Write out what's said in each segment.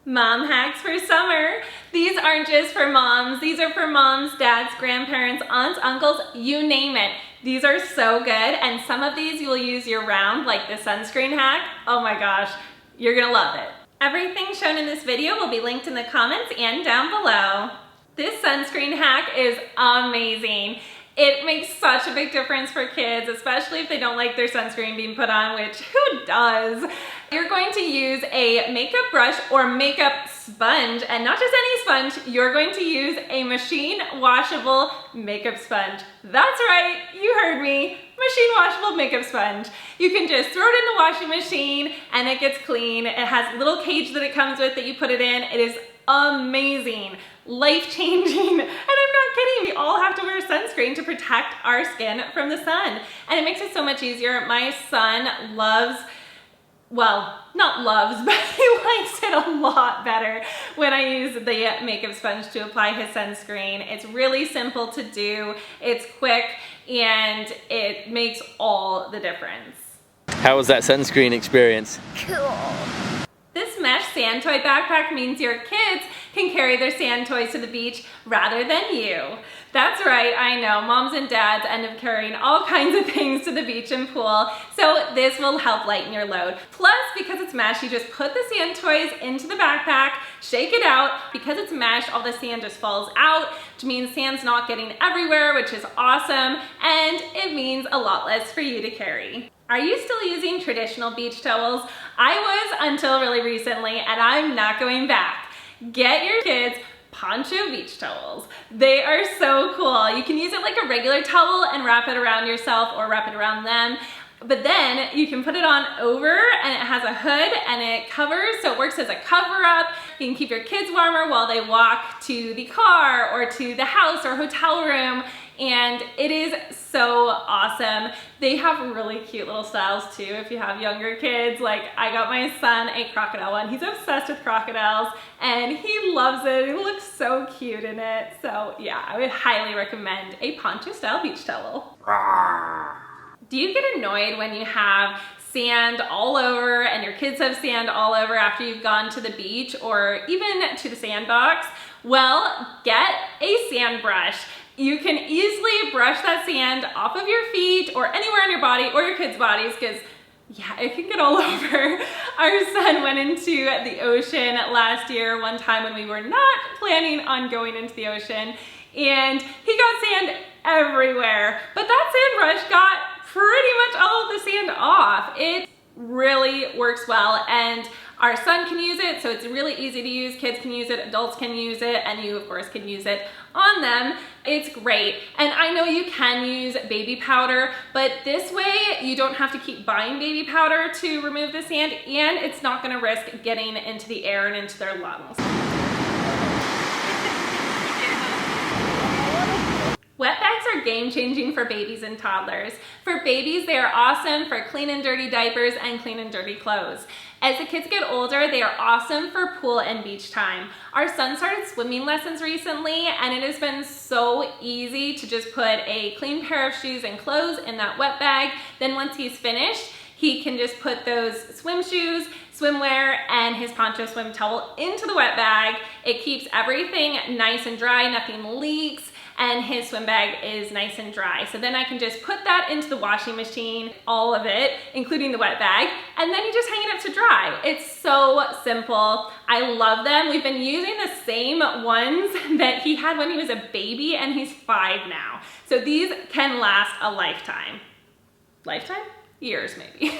Mom hacks for summer. These aren't just for moms. These are for moms, dads, grandparents, aunts, uncles, you name it. These are so good, and some of these you will use year round, like the sunscreen hack. Oh my gosh, you're gonna love it. Everything shown in this video will be linked in the comments and down below. This sunscreen hack is amazing. It makes such a big difference for kids, especially if they don't like their sunscreen being put on, which who does? You're going to use a makeup brush or makeup sponge, and not just any sponge, you're going to use a machine washable makeup sponge. That's right, you heard me, machine washable makeup sponge. You can just throw it in the washing machine and it gets clean. It has a little cage that it comes with that you put it in. It is amazing, life-changing, and I'm not kidding. We all have to wear sunscreen to protect our skin from the sun, and it makes it so much easier. My son loves, well, not loves, but he likes it a lot better when I use the makeup sponge to apply his sunscreen. It's really simple to do, it's quick, and it makes all the difference. How was that sunscreen experience? Cool. This mesh sand toy backpack means your kids can carry their sand toys to the beach rather than you. That's right, I know, moms and dads end up carrying all kinds of things to the beach and pool, so this will help lighten your load. Plus, because it's mesh, you just put the sand toys into the backpack, shake it out. Because it's mesh, all the sand just falls out, which means sand's not getting everywhere, which is awesome, and it means a lot less for you to carry. Are you still using traditional beach towels? I was until really recently, and I'm not going back. Get your kids poncho beach towels. They are so cool. You can use it like a regular towel and wrap it around yourself or wrap it around them. But then you can put it on over, and it has a hood and it covers, so it works as a cover up. You can keep your kids warmer while they walk to the car or to the house or hotel room, and it is so awesome. They have really cute little styles too if you have younger kids. Like, I got my son a crocodile one. He's obsessed with crocodiles and he loves it. He looks so cute in it. So yeah, I would highly recommend a poncho style beach towel. Do you get annoyed when you have sand all over and your kids have sand all over after you've gone to the beach or even to the sandbox? Well, get a sand brush. You can easily brush that sand off of your feet or anywhere on your body or your kids' bodies, because yeah, it can get all over. Our son went into the ocean last year one time when we were not planning on going into the ocean, and he got sand everywhere. But that sand brush got pretty much all of the sand off. It really works well, and our son can use it, so it's really easy to use. Kids can use it, adults can use it, and you of course can use it on them. It's great. And I know you can use baby powder, but this way you don't have to keep buying baby powder to remove the sand, and it's not gonna risk getting into the air and into their lungs. Wet bags are game-changing for babies and toddlers. For babies, they are awesome for clean and dirty diapers and clean and dirty clothes. As the kids get older, they are awesome for pool and beach time. Our son started swimming lessons recently, and it has been so easy to just put a clean pair of shoes and clothes in that wet bag. Then once he's finished, he can just put those swim shoes, swimwear, and his poncho swim towel into the wet bag. It keeps everything nice and dry, nothing leaks, and his swim bag is nice and dry. So then I can just put that into the washing machine, all of it, including the wet bag, and then you just hang it up to dry. It's so simple. I love them. We've been using the same ones that he had when he was a baby, and he's 5 now. So these can last a lifetime. Lifetime? Years maybe.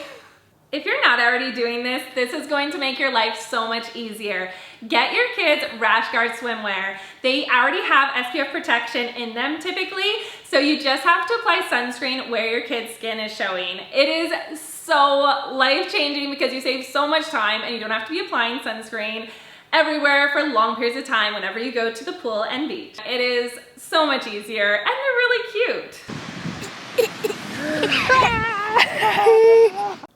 If you're not already doing this, this is going to make your life so much easier. Get your kids rash guard swimwear. They already have SPF protection in them typically, so you just have to apply sunscreen where your kid's skin is showing. It is so life-changing because you save so much time and you don't have to be applying sunscreen everywhere for long periods of time whenever you go to the pool and beach. It is so much easier, and they're really cute.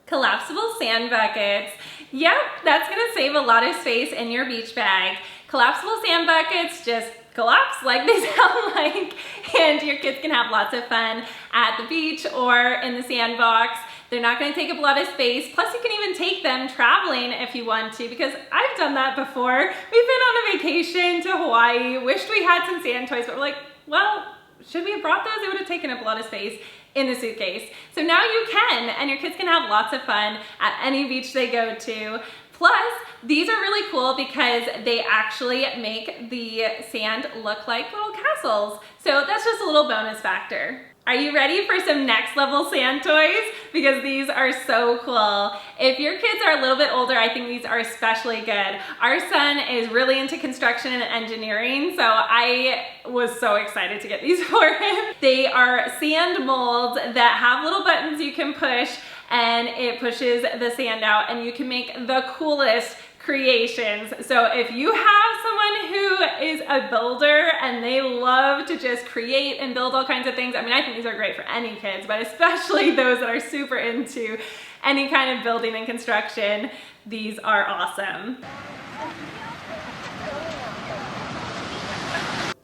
Collapsible sand buckets. Yep, that's gonna save a lot of space in your beach bag. Collapsible sand buckets just collapse like they sound like, and your kids can have lots of fun at the beach or in the sandbox. They're not gonna take up a lot of space. Plus you can even take them traveling if you want to, because I've done that before. We've been on a vacation to Hawaii, wished we had some sand toys, but we're like, well, should we have brought those? It would have taken up a lot of space in the suitcase. So now you can, and your kids can have lots of fun at any beach they go to. Plus, these are really cool because they actually make the sand look like little castles. So that's just a little bonus factor. Are you ready for some next level sand toys? Because these are so cool. If your kids are a little bit older, I think these are especially good. Our son is really into construction and engineering, so I was so excited to get these for him. They are sand molds that have little buttons you can push, and it pushes the sand out, and you can make the coolest creations. So if you have someone who is a builder and they love to just create and build all kinds of things, I mean, I think these are great for any kids, but especially those that are super into any kind of building and construction, these are awesome.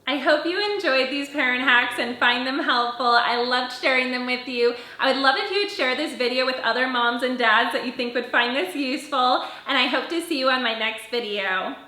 I hope you enjoyed these parent hacks and find them helpful. I loved sharing them with you. I would love if you would share this video with other moms and dads that you think would find this useful, and I hope to see you on my next video.